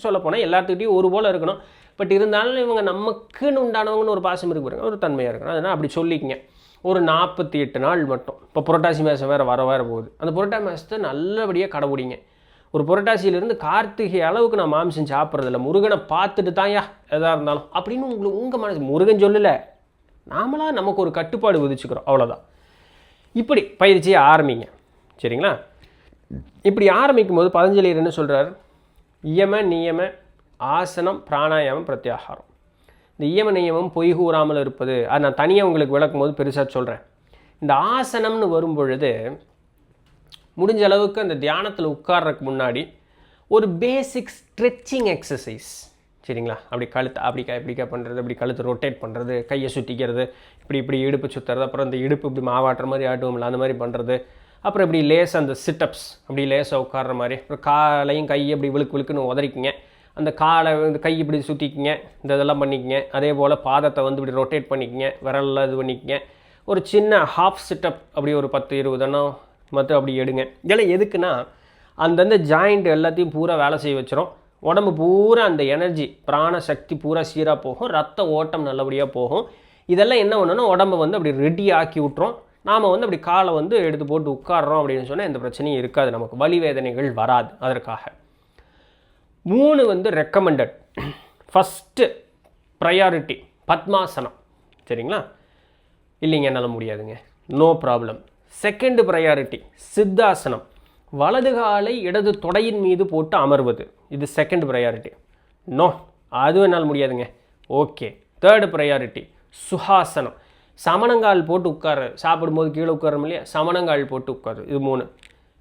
சொல்லப்போனால் எல்லாத்துக்கிட்டையும் ஒரு போல் இருக்கணும். பட் இருந்தாலும் இவங்க நமக்குன்னு உண்டானவங்கன்னு ஒரு பாசம் இருக்கு பாருங்க, ஒரு தன்மையாக இருக்கணும். அதனால் அப்படி சொல்லிக்கங்க. ஒரு 48 நாள் மட்டும். இப்போ புரட்டாசி மாதம் வேறு வர போகுது, அந்த புரட்டாசி மாதத்தை நல்லபடியாக கடைபிடிங்க. ஒரு புரட்டாசியிலிருந்து கார்த்திகை அளவுக்கு நான் மாம்சம் சாப்பிட்றதில்ல, முருகனை பார்த்துட்டு தான்யா எதாக இருந்தாலும் அப்படின்னு உங்கள் மனசு, முருகன் சொல்லலை, நாமளாக நமக்கு ஒரு கட்டுப்பாடு விதிச்சுக்கிறோம், அவ்வளோதான். இப்படி பயிற்சியை ஆரம்பிங்க, சரிங்களா? இப்படி ஆரம்பிக்கும் போது பதஞ்சலியர் என்ன சொல்கிறார், இயம நியம ஆசனம் பிராணாயாமம் பிரத்யாகாரம். இந்த இயம நியமம் பொய் கூறாமல் இருப்பது, அது நான் தனியாக உங்களுக்கு விளக்கும் போது பெருசாக சொல்கிறேன். இந்த ஆசனம்னு வரும் பொழுது முடிஞ்ச அளவுக்கு அந்த தியானத்தில் உட்கார்றதுக்கு முன்னாடி ஒரு பேசிக் ஸ்ட்ரெச்சிங் எக்ஸசைஸ், சரிங்களா? அப்படி கழுத்து இப்படிக்கா பண்ணுறது, அப்படி கழுத்து ரொட்டேட் பண்ணுறது, கையை சுற்றிக்கிறது, இப்படி இடுப்பு சுற்றுறது, அப்புறம் இந்த இடுப்பு இப்படி மாவாட்டுற மாதிரி ஆட்டுவோம்ல அந்த மாதிரி பண்ணுறது, அப்புறம் இப்படி லேசாக அந்த சிட்டப்ஸ் அப்படி லேசாக உட்கார்ற மாதிரி, அப்புறம் காலையும் கையை இப்படி விழுக்குன்னு உதறிக்குங்க, அந்த காலை இந்த கை இப்படி சுற்றிக்குங்க, இதெல்லாம் பண்ணிக்கங்க. அதே போல் பாதத்தை வந்து இப்படி ரொட்டேட் பண்ணிக்கங்க, விரலில் இது பண்ணிக்கங்க. ஒரு சின்ன ஹாஃப் சிட்டப் அப்படி ஒரு 10-20 எண்ணம் மற்ற அப்படி எடுங்க. இதெல்லாம் எதுக்குன்னா அந்தந்த ஜாயிண்ட் எல்லாத்தையும் பூரா வேலை செய்ய வச்சிடும், உடம்பு பூரா அந்த எனர்ஜி பிராண சக்தி பூரா சீராக போகும், ரத்த ஓட்டம் நல்லபடியாக போகும். இதெல்லாம் என்ன பண்ணணும்னா உடம்பை வந்து அப்படி ரெடி ஆக்கி விட்டுரும். நாம் வந்து அப்படி காலை வந்து எடுத்து போட்டு உட்காடுறோம் அப்படின்னு சொன்னால் எந்த பிரச்சனையும் இருக்காது, நமக்கு வலி வேதனைகள் வராது. அதற்காக 3 வந்து ரெக்கமெண்டட். ஃபஸ்ட்டு ப்ரையாரிட்டி பத்மாசனம், சரிங்களா? இல்லைங்க என்னால் முடியாதுங்க, நோ ப்ராப்ளம். செகண்ட் ப்ரையாரிட்டி சித்தாசனம், வலது காலை இடது தொடையின் மீது போட்டு அமர்வது, இது செகண்ட் ப்ரையாரிட்டி. நோ, அது என்னால் முடியாதுங்க, ஓகே. தேர்டு ப்ரையாரிட்டி சுஹாசனம், சமணங்கால் போட்டு உட்காரு, சாப்பிடும்போது கீழே உட்காரோம் இல்லையா, சமணங்கால் போட்டு உட்காரு, இது 3.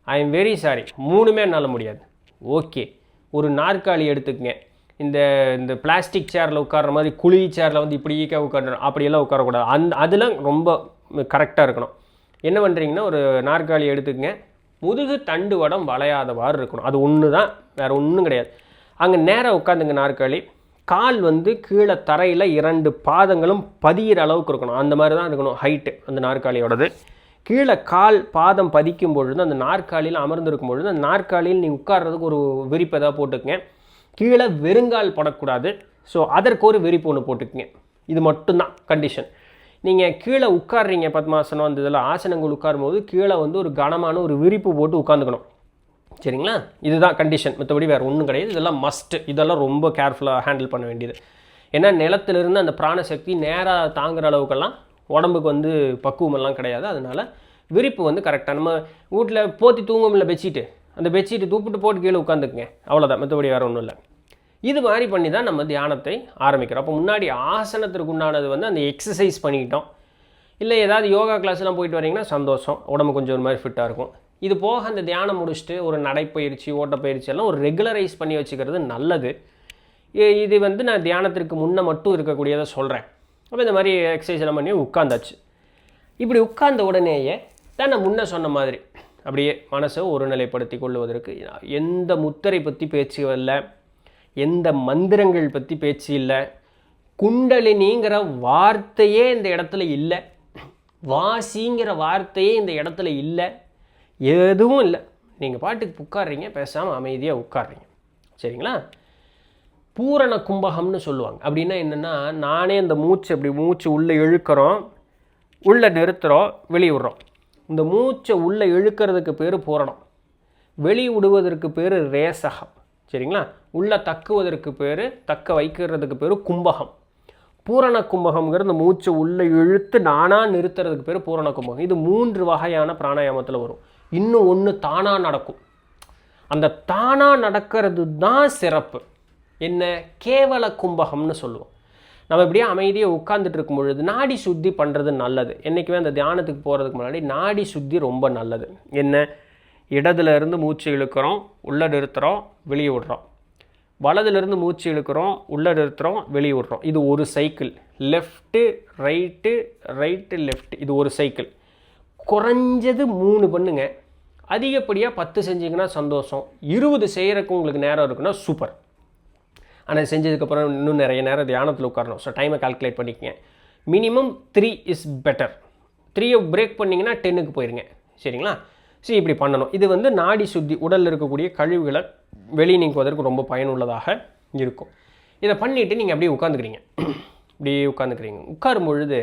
ஐ எம் வெரி சாரி, 3மே என்னால் முடியாது, ஓகே. ஒரு நாற்காலி எடுத்துக்கங்க, இந்த பிளாஸ்டிக் சேரில் உட்கார்ற மாதிரி குழி சேரில் வந்து இப்படி உட்காரணும், அப்படியெல்லாம் உட்காரக்கூடாது. அதெல்லாம் ரொம்ப கரெக்டாக இருக்கணும். என்ன பண்ணுறீங்கன்னா ஒரு நாற்காலி எடுத்துக்கங்க, முதுகு தண்டு வடம் வளையாதவாறு இருக்கணும், அது ஒன்று தான், வேறு ஒன்றும் கிடையாது. அங்கே நேராக உட்காந்துங்க நாற்காலி, கால் வந்து கீழே தரையில் 2 பாதங்களும் பதிகிற அளவுக்கு இருக்கணும், அந்த மாதிரி தான் இருக்கணும் ஹைட்டு அந்த நாற்காலியோடது. கீழே கால் பாதம் பதிக்கும் பொழுது அந்த நாற்காலியில் அமர்ந்திருக்கும் பொழுது அந்த நாற்காலியில் நீ உட்கார்றதுக்கு ஒரு விரிப்பு எதாவது போட்டுக்குங்க. கீழே வெறுங்கால் படக்கூடாது, ஸோ அதற்கு ஒரு விரிப்பு ஒன்று போட்டுக்குங்க. இது மட்டும்தான் கண்டிஷன். நீங்கள் கீழே உட்காடுறீங்க பத்மாசனம் அந்த இதெல்லாம் ஆசனங்கள் உட்காரும்போது கீழே வந்து ஒரு கனமான ஒரு விரிப்பு போட்டு உட்காந்துக்கணும், சரிங்களா? இதுதான் கண்டிஷன், மற்றபடி வேறு ஒன்றும் கிடையாது. இதெல்லாம் மஸ்ட்டு, இதெல்லாம் ரொம்ப கேர்ஃபுல்லாக ஹேண்டில் பண்ண வேண்டியது. ஏன்னா நிலத்திலிருந்து அந்த பிராணசக்தி நேராக தாங்குகிற அளவுக்கெல்லாம் உடம்புக்கு வந்து பக்குவமெல்லாம் கிடையாது. அதனால் விரிப்பு வந்து கரெக்டாக நம்ம வீட்டில் போத்தி தூங்கும்ல பெட்ஷீட்டு, அந்த பெட்ஷீட்டு தூப்பிட்டு போட்டு கீழே உட்காந்துக்குங்க, அவ்வளோதான், மற்றபடி வேறு ஒன்றும் இல்லை. இது மாதிரி பண்ணி தான் நம்ம தியானத்தை ஆரம்பிக்கிறோம். அப்போ முன்னாடி ஆசனத்திற்கு உண்டானது வந்து அந்த எக்ஸசைஸ் பண்ணிக்கிட்டோம். இல்லை ஏதாவது யோகா கிளாஸ்லாம் போயிட்டு வரீங்கன்னா சந்தோஷம், உடம்பு கொஞ்சம் ஒரு மாதிரி ஃபிட்டாக இருக்கும். இது போக அந்த தியானம் முடிச்சுட்டு ஒரு நடைப்பயிற்சி, ஓட்டப்பயிற்சி எல்லாம் ஒரு ரெகுலரைஸ் பண்ணி வச்சுக்கிறது நல்லது. இது வந்து நான் தியானத்திற்கு முன்னே மட்டும் இருக்கக்கூடியதை சொல்கிறேன். அப்போ இந்த மாதிரி எக்ஸசைஸ் எல்லாம் பண்ணி உட்காந்தாச்சு. இப்படி உட்கார்ந்த உடனேயே தான் நான் முன்னே சொன்ன மாதிரி அப்படியே மனசை ஒருநிலைப்படுத்தி கொள்வதற்கு எந்த முத்திரை பற்றி பேச்சு இல்லை, எந்த மந்திரங்கள் பற்றி பேச்சு இல்லை, குண்டலினிங்கிற வார்த்தையே இந்த இடத்துல இல்லை, வாசிங்கிற வார்த்தையே இந்த இடத்துல இல்லை, எதுவும் இல்லை. நீங்கள் பாட்டுக்கு உட்காடுறீங்க, பேசாமல் அமைதியாக உட்காடுறீங்க, சரிங்களா? பூரண கும்பகம்னு சொல்லுவாங்க. அப்படின்னா என்னென்னா, நானே இந்த மூச்சு அப்படி மூச்சு உள்ளே இழுக்கிறோம், உள்ளே நிறுத்துகிறோம், வெளியே விடுறோம். இந்த மூச்சை உள்ளே இழுக்கிறதுக்கு பேர் பூரணம், வெளியே விடுவதற்கு பேர் ரேசகம், சரிங்களா? உள்ளே தக்குவதற்கு பேர், தக்க வைக்கிறதுக்கு பேர் கும்பகம். பூரண கும்பகம்ங்கிறது இந்த மூச்சை உள்ளே இழுத்து நானாக நிறுத்துறதுக்கு பேர் பூரண கும்பகம். இது 3 வகையான பிராணாயாமத்தில் வரும். இன்னும் ஒன்று தானாக நடக்கும். அந்த தானாக நடக்கிறது தான் சிறப்பு. என்ன? கேவல கும்பகம்னு சொல்லுவோம். நம்ம இப்படியே அமைதியாக உட்காந்துட்டு இருக்கும் பொழுது நாடி சுத்தி பண்ணுறது நல்லது. என்றைக்குமே அந்த தியானத்துக்கு போகிறதுக்கு முன்னாடி நாடி சுத்தி ரொம்ப நல்லது. என்ன? இடதுல இருந்து மூச்சு இழுக்கிறோம், உள்ளே நிறுத்துகிறோம், வெளியே விடுறோம். வலதுலேருந்து மூச்சு இழுக்கிறோம், உள்ளே நிறுத்துகிறோம், வெளியே விடுறோம். இது ஒரு cycle. Left right, right left, இது ஒரு சைக்கிள். குறைஞ்சது 3 பண்ணுங்க. அதிகப்படியாக 10 செஞ்சிங்கன்னா சந்தோஷம். 20 செய்கிறக்கு உங்களுக்கு நேரம் இருக்குன்னா சூப்பர். ஆனால் செஞ்சதுக்கப்புறம் இன்னும் நிறைய நேரம் தியானத்தில் உட்காரணும். ஸோ டைமை கால்குலேட் பண்ணிக்கங்க. Minimum 3 is better. 3 பிரேக் பண்ணிங்கன்னா 10க்கு போயிருங்க, சரிங்களா? ஸோ இப்படி பண்ணணும். இது வந்து நாடி சுத்தி, உடலில் இருக்கக்கூடிய கழிவுகளை வெளியே நீக்குவதற்கு ரொம்ப பயனுள்ளதாக இருக்கும். இதை பண்ணிவிட்டு நீங்கள் அப்படியே உட்காந்துக்கிறீங்க. இப்படியே உட்காந்துக்கிறீங்க. உட்காரும் பொழுது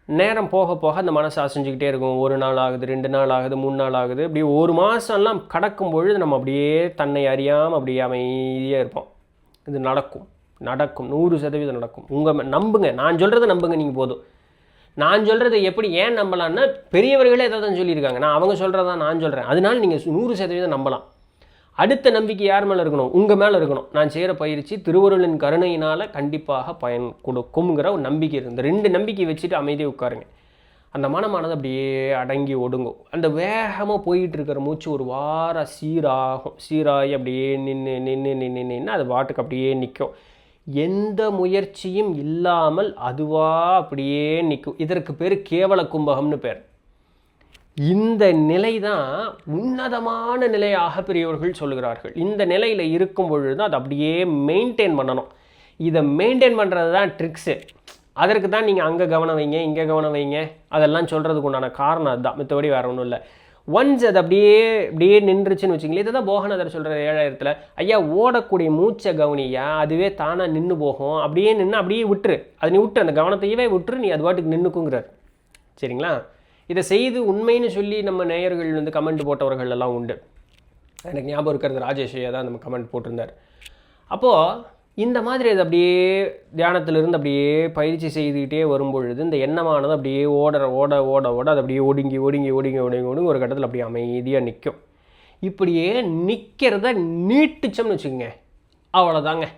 நேரம் போக போக அந்த மனசு அசைஞ்சிக்கிட்டே இருக்கும். 1 நாள் ஆகுது, 2 நாள் ஆகுது, 3 நாள் ஆகுது. இப்படி 1 மாதம்லாம் கடக்கும் பொழுது நம்ம அப்படியே தன்னை அறியாமல் அப்படியே அமைதியாக இருப்போம். இது நடக்கும், 100% நடக்கும். உங்கள் நம்புங்க, நான் சொல்கிறத நம்புங்க. நீங்கள் போதும். நான் சொல்கிறது எப்படி ஏன் நம்பலான்னா, பெரியவர்களே எதாவது தான் சொல்லியிருக்காங்க. நான் அவங்க சொல்கிறதான் நான் சொல்கிறேன். அதனால நீங்கள் 100% நம்பலாம். அடுத்த நம்பிக்கை யார் மேலே இருக்கணும்? உங்கள் மேலே இருக்கணும். நான் செய்கிற பயிற்சி திருவருளின் கருணையினால் கண்டிப்பாக பயன் கொடுக்கும்ங்கிற ஒரு நம்பிக்கை இருக்குது. இந்த 2 நம்பிக்கை வச்சுட்டு அமைதியாக உட்காருங்க. அந்த மனமானது அப்படியே அடங்கி ஒடுங்கும். அந்த வேகமாக போயிட்டு இருக்கிற மூச்சு ஒரு வாரம் சீராகும். சீராகி அப்படியே நின்று அது பாட்டுக்கு அப்படியே நிற்கும். எந்த முயற்சியும் இல்லாமல் அதுவாக அப்படியே நிற்கும். இதற்கு பேர் கேவல கும்பகம்னு பேர். இந்த நிலை தான் உன்னதமான நிலையாக பெரியவர்கள் சொல்கிறார்கள். இந்த நிலையில் இருக்கும் பொழுது அது அப்படியே மெயின்டைன் பண்ணணும். இதை மெயின்டைன் பண்ணுறது தான் ட்ரிக்ஸு. அதற்கு தான் நீங்கள் அங்கே கவனம் வைங்க, இங்கே கவனம் வைங்க, அதெல்லாம் சொல்கிறதுக்கு உண்டான காரணம் அதுதான். மற்றபடி வேறு ஒன்றும் இல்லை. ஒன்ஸ் அது அப்படியே நின்றுச்சுன்னு வச்சுங்களேன். இதை தான் போகநாதர் சொல்கிற 7000ல், ஐயா ஓடக்கூடிய மூச்சை கவனியா, அதுவே தானாக நின்று போகும். அப்படியே நின்று அப்படியே விட்டுரு. அது நீ விட்டு, அந்த கவனத்தையவே விட்டுரு, நீ அது பாட்டுக்கு நின்றுக்குங்கிறார், சரிங்களா? இதை செய்து உண்மைன்னு சொல்லி நம்ம நேயர்கள் வந்து கமெண்ட் போட்டவர்கள் எல்லாம் உண்டு. எனக்கு ஞாபகம் இருக்கிறது ராஜேஷ் தான் நம்ம கமெண்ட் போட்டிருந்தார். அப்போது இந்த மாதிரி அது அப்படியே தியானத்திலிருந்து அப்படியே பயிற்சி செய்துக்கிட்டே வரும்பொழுது இந்த எண்ணமானது அப்படியே ஓட அது அப்படியே ஒடுங்கி ஒரு கட்டத்தில் அப்படியே அமைதியாக நிற்கும். இப்படியே நிற்கிறத நீட்டிச்சோம்னு வச்சுக்கோங்க, அவ்வளோதாங்க.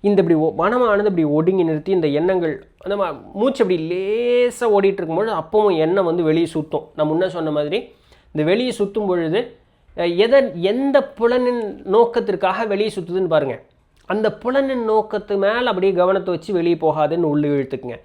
இந்த இப்படி மனமானது இப்படி ஒடுங்கி நிறுத்தி இந்த எண்ணங்கள் அந்த மூச்சு அப்படி லேசாக ஓடிட்டு இருக்கும்பொழுது அப்பவும் எண்ணம் வந்து வெளியே சுற்றும். நான் முன்னே சொன்ன மாதிரி இந்த வெளியே சுற்றும் பொழுது எந்த புலனின் நோக்கத்திற்காக வெளியே சுற்றுதுன்னு பாருங்கள். அந்த புலனின் நோக்கத்து மேலே அப்படியே கவனத்தை வச்சு வெளியே போகாதுன்னு உள்ளே இழுத்துக்குங்க.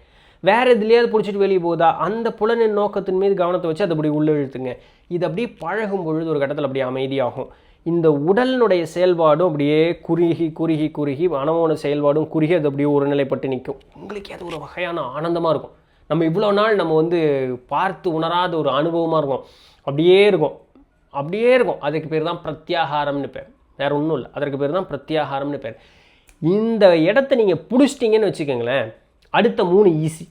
வேறு எதுலையாவது பிடிச்சிட்டு வெளியே போகுதா, அந்த புலனின் நோக்கத்தின் மீது கவனத்தை வச்சு அதை அப்படி உள்ளே இழுத்துங்க. இது அப்படியே பழகும் பொழுது ஒரு கட்டத்தில் அப்படியே அமைதியாகும். இந்த உடலினுடைய செயல்பாடும் அப்படியே குறுகி மனமோட செயல்பாடும் குறுகி அது அப்படியே ஒரு நிலைப்பட்டு நிற்கும். உங்களுக்கு அது ஒரு வகையான ஆனந்தமாக இருக்கும். நம்ம இவ்வளோ நாள் நம்ம வந்து பார்த்து உணராத ஒரு அனுபவமாக இருக்கும். அப்படியே இருக்கும். அதுக்கு பேர் தான் பிரத்யாகாரம்னு பேர், வேறு ஒன்றும் இல்லை. அதற்கு பேர் தான் பிரத்யாகாரம்னு பேர். இந்த இடத்த நீங்கள் பிடிச்சிட்டிங்கன்னு வச்சுக்கோங்களேன், அடுத்த 3 ஈஸி.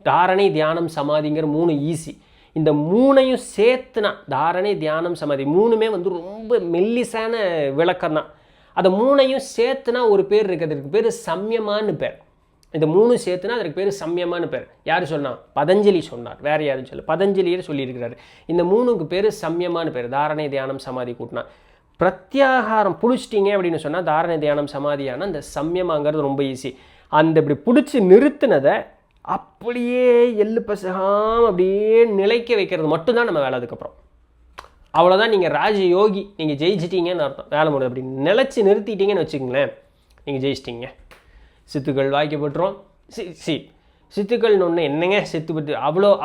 தாரணை, தியானம், சமாதிங்கிற 3 ஈஸி. இந்த 3ஐயும் சேர்த்துனா தாரணை, தியானம், சமாதி 3மே வந்து ரொம்ப மெல்லிசான விளக்கம் தான். அதை 3ஐயும் சேர்த்துனா ஒரு பேர் இருக்குது. அதுக்கு பேர் சம்யமானு பேர். இந்த 3 சேர்த்துனா அதற்கு பேர் சம்யமான பேர். யார் சொன்னா? பதஞ்சலி சொன்னார், வேறு யாரும் சொல்ல, பதஞ்சலியே சொல்லியிருக்கிறாரு. இந்த 3க்கு பேர் சம்யமான பேர். தாரணை, தியானம், சமாதி கூட்டினா பிரத்யாகாரம் பிடிச்சிட்டிங்க அப்படின்னு சொன்னால் தாரணை, தியானம், சமாதியான அந்த சம்யமாங்கிறது ரொம்ப ஈஸி. அந்த இப்படி பிடிச்சி நிறுத்தினதை அப்படியே எள்ளு பசகாமல் அப்படியே நிலைக்க வைக்கிறது மட்டும்தான் நம்ம வேலை. அதுக்கப்புறம் அவ்வளோதான், நீங்கள் ராஜயோகி, நீங்கள் ஜெயிச்சிட்டிங்கன்னு அர்த்தம். வேலை முடியாது. அப்படி நிலச்சி நிறுத்திட்டீங்கன்னு வச்சுக்கங்களேன், நீங்கள் ஜெயிச்சிட்டிங்க. சித்துக்கள் வாய்க்கப்பட்டுரும். சித்துக்கள்னு ஒன்று என்னங்க சித்து பற்றி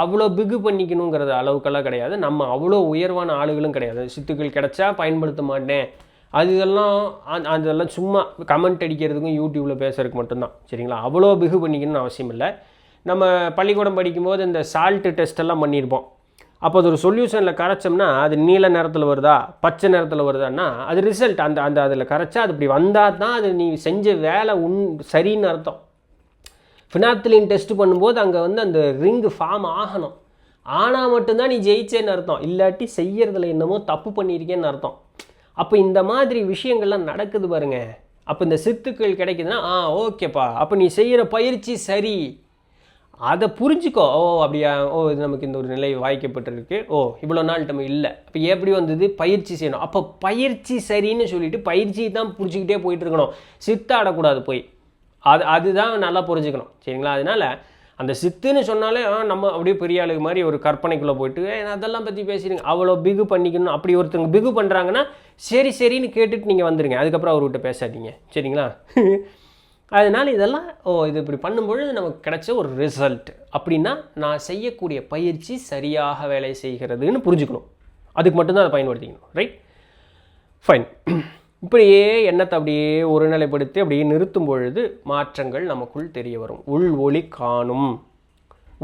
அவ்வளோ பிகு பண்ணிக்கணுங்கிறது அளவுக்கெல்லாம் கிடையாது. நம்ம அவ்வளோ உயர்வான ஆளுகளும் கிடையாது. சித்துக்கள் கிடச்சா பயன்படுத்த மாட்டேன், அதெல்லாம் சும்மா கமெண்ட் அடிக்கிறதுக்கும் யூடியூப்பில் பேசுறதுக்கு மட்டும்தான். சரிங்களா? அவ்வளோ பிகு பண்ணிக்கணும்னு அவசியம் இல்லை. நம்ம பள்ளிக்கூடம் படிக்கும்போது இந்த சால்ட்டு டெஸ்ட்டெல்லாம் பண்ணியிருப்போம். அப்போ அது ஒரு சொல்யூஷனில் கரைச்சோம்னா அது நீல நிறத்தில் வருதா பச்சை நிறத்தில் வருதான்னா அது ரிசல்ட். அந்த அதில் கரைச்சா அது இப்படி வந்தால் தான் அது நீ செஞ்ச வேலை சரின்னு அர்த்தம். ஃபினாப்திலின் டெஸ்ட் பண்ணும்போது அங்கே அந்த ரிங்கு ஃபார்ம் ஆகணும். ஆனால் மட்டும்தான் நீ ஜெயிச்சேன்னு அர்த்தம். இல்லாட்டி செய்யறதுல என்னமோ தப்பு பண்ணியிருக்கேன்னு அர்த்தம். அப்போ இந்த மாதிரி விஷயங்கள்லாம் நடக்குது பாருங்க. அப்போ இந்த சித்துக்கள் கிடைக்குதுன்னா ஓகேப்பா, அப்போ நீ செய்கிற பயிற்சி சரி, அதை புரிஞ்சுக்கோ. அப்படியா, இது நமக்கு இந்த ஒரு நிலை வாய்க்கப்பட்டிருக்கு, இவ்வளோ நாள் நம்ம இல்லை, அப்போ எப்படி வந்தது, பயிற்சி செய்யணும். அப்போ பயிற்சி சரின்னு சொல்லிட்டு பயிற்சியை தான் பிடிச்சிக்கிட்டே போயிட்டு இருக்கணும், சித்தாடக்கூடாது போய். அதுதான் நல்லா புரிஞ்சுக்கணும். சரிங்களா? அதனால் அந்த சித்துன்னு சொன்னாலே நம்ம அப்படியே பெரிய ஆளுக்கு மாதிரி ஒரு கற்பனைக்குள்ளே போயிட்டு அதெல்லாம் பற்றி பேசிடுங்க, அவ்வளோ பிகு பண்ணிக்கணும். அப்படி ஒருத்தங்க பிகு பண்ணுறாங்கன்னா சரின்னு கேட்டுட்டு நீங்கள் வந்துடுங்க, அதுக்கப்புறம் அவர்கிட்ட பேசாதீங்க. சரிங்களா? அதனால் இதெல்லாம் இது இப்படி பண்ணும்பொழுது நமக்கு கிடைச்ச ஒரு ரிசல்ட் அப்படின்னா நான் செய்யக்கூடிய பயிற்சி சரியாக வேலை செய்கிறதுன்னு புரிஞ்சுக்கணும். அதுக்கு மட்டும்தான் அதை பயன்படுத்திக்கணும். Right, fine. இப்படியே எண்ணத்தை அப்படியே ஒருநிலைப்படுத்தி அப்படியே நிறுத்தும் பொழுது மாற்றங்கள் நமக்குள் தெரிய வரும். உள் ஒளி காணும்.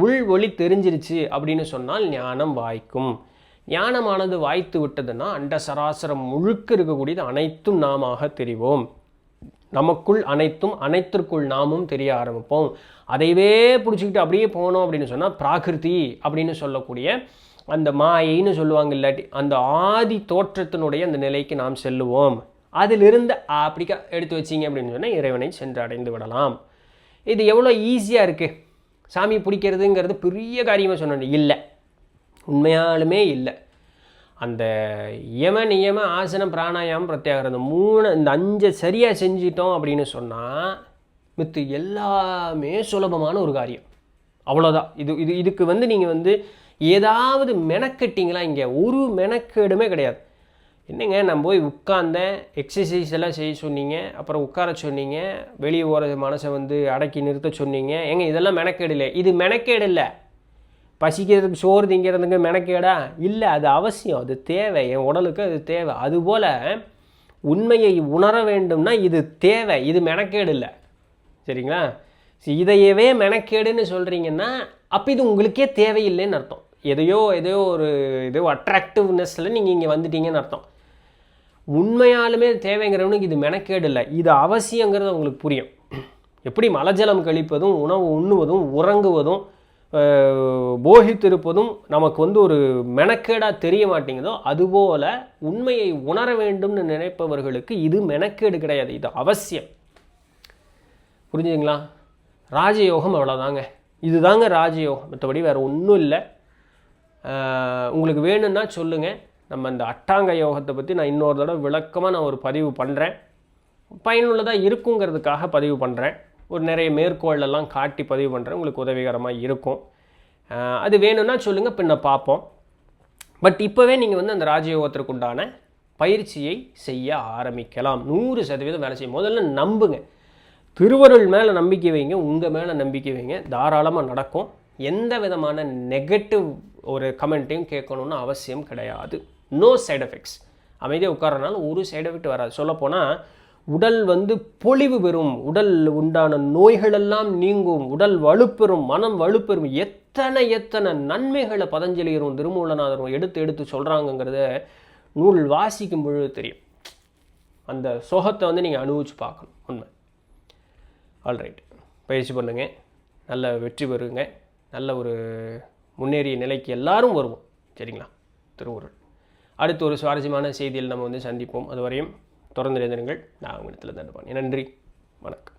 உள் ஒளி தெரிஞ்சிருச்சு அப்படின்னு சொன்னால் ஞானம் வாய்க்கும். ஞானமானது வாய்த்து விட்டதுன்னா அண்ட சராசரம் முழுக்க இருக்கக்கூடியது அனைத்தும் நாமாக தெரிவோம். நமக்குள் அனைத்தும், அனைத்திற்குள் நாமும் தெரிய ஆரம்பிப்போம். அதைவே பிடிச்சிக்கிட்டு அப்படியே போனோம் அப்படின்னு சொன்னால் பிராகிருதி அப்படின்னு சொல்லக்கூடிய அந்த மாயைன்னு சொல்லுவாங்க, இல்லாட்டி அந்த ஆதி தோற்றத்தினுடைய அந்த நிலைக்கு நாம் செல்லுவோம். அதிலிருந்து அப்படிக்கா எடுத்து வச்சிங்க அப்படின்னு சொன்னால் இறைவனை சென்று அடைந்து விடலாம். இது எவ்வளோ ஈஸியாக இருக்குது. சாமி பிடிக்கிறதுங்கிறது பெரிய காரியமாக சொன்னேன், இல்லை, உண்மையாலுமே இல்லை. அந்த யம நியம ஆசனம் பிராணாயாமம் பிரத்யாகாரம் இந்த 5 சரியாக செஞ்சிட்டோம் அப்படின்னு சொன்னால் மித்து எல்லாமே சுலபமான ஒரு காரியம். அவ்வளோதான். இதுக்கு நீங்கள் ஏதாவது மெனக்கட்டிங்களா? இங்கே ஒரு மெனக்கேடுமே கிடையாது. என்னங்க, நான் போய் உட்கார்ந்தேன், எக்ஸசைஸ் எல்லாம் செய்ய சொன்னீங்க, அப்புறம் உட்கார சொன்னீங்க, வெளியே போகிற மனசை அடக்கி நிறுத்த சொன்னீங்க. ஏங்க இதெல்லாம் மெனக்கேடு இல்லை. இது மெனக்கேடு இல்லை. பசிக்கிறதுக்கு சோறு திங்கிறதுக்கு மெனக்கேடா இல்லை, அது அவசியம், அது தேவை, என் உடலுக்கு அது தேவை. அதுபோல் உண்மையை உணர வேண்டும்னா இது தேவை, இது மெனக்கேடு இல்லை. சரிங்களா? இதையவே மெனக்கேடுன்னு சொல்கிறீங்கன்னா அப்போ இது உங்களுக்கே தேவையில்லைன்னு அர்த்தம். எதையோ ஒரு அட்ராக்டிவ்னஸில் நீங்கள் இங்கே வந்துட்டீங்கன்னு அர்த்தம். உண்மையாலுமே தேவைங்கிறவனுக்கு இது மெனக்கேடு இல்லை, இது அவசியங்கிறது உங்களுக்கு புரியும். எப்படி மலஜலம் கழிப்பதும் உணவு உண்ணுவதும் உறங்குவதும் போகித்திருப்பதும் நமக்கு ஒரு மெனக்கேடாக தெரிய மாட்டேங்குதோ, அதுபோல் உண்மையை உணர வேண்டும்னு நினைப்பவர்களுக்கு இது மெனக்கேடு கிடையாது, இது அவசியம். புரிஞ்சுங்களா? ராஜயோகம் அவ்வளோதாங்க. இதுதாங்க ராஜயோகம், மற்றபடி வேறு ஒன்றும் இல்லை. உங்களுக்கு வேணும்னா சொல்லுங்கள். நம்ம இந்த அட்டாங்க யோகத்தை பற்றி நான் இன்னொரு தடவை விளக்கமாக நான் ஒரு பதிவு பண்ணுறேன். பயனுள்ளதாக இருக்குங்கிறதுக்காக பதிவு பண்ணுறேன். ஒரு நிறைய மேற்கோளெல்லாம் காட்டி பதிவு பண்ணுறேன், உங்களுக்கு உதவிகரமாக இருக்கும். அது வேணும்னா சொல்லுங்கள், பின்ன பார்ப்போம். பட் இப்போவே நீங்கள் அந்த ராஜயோகத்திற்கு உண்டான பயிற்சியை செய்ய ஆரம்பிக்கலாம். 100% வேலை செய்யும். முதல்ல நம்புங்க, திருவருள் மேலே நம்பிக்கை வைங்க, உங்கள் மேலே நம்பிக்கை வைங்க, தாராளமாக நடக்கும். எந்த விதமான நெகட்டிவ் ஒரு கமெண்ட்டையும் கேட்கணுன்னு அவசியம் கிடையாது. No side effects. அமைதியாக உட்காரனால ஒரு சைடு எஃபெக்ட் வராது. சொல்லப்போனால் உடல் பொலிவு பெறும், உடல் உண்டான நோய்களெல்லாம் நீங்கும், உடல் வலுப்பெறும், மனம் வலுப்பெறும். எத்தனை நன்மைகளை பதஞ்சலியரும் திருமூலநாதரும் எடுத்து சொல்கிறாங்கங்கிறத நூல் வாசிக்கும் பொழுது தெரியும். அந்த சோகத்தை நீங்கள் அனுபவிச்சு பார்க்கணும். உண்மை. ஆல்ரைட், பயிற்சி பண்ணுங்க, நல்ல வெற்றி பெறுங்க, நல்ல ஒரு முன்னேறிய நிலைக்கு எல்லாரும் வருவோம். சரிங்களா? திருவுருள். அடுத்து ஒரு சுவாரஸ்யமான செய்தியில் நம்ம சந்திப்போம். அதுவரையும் தொடர்ந்து இருந்திருங்கள். நான் உங்களிடத்தில் தண்டபாணி. நன்றி, வணக்கம்.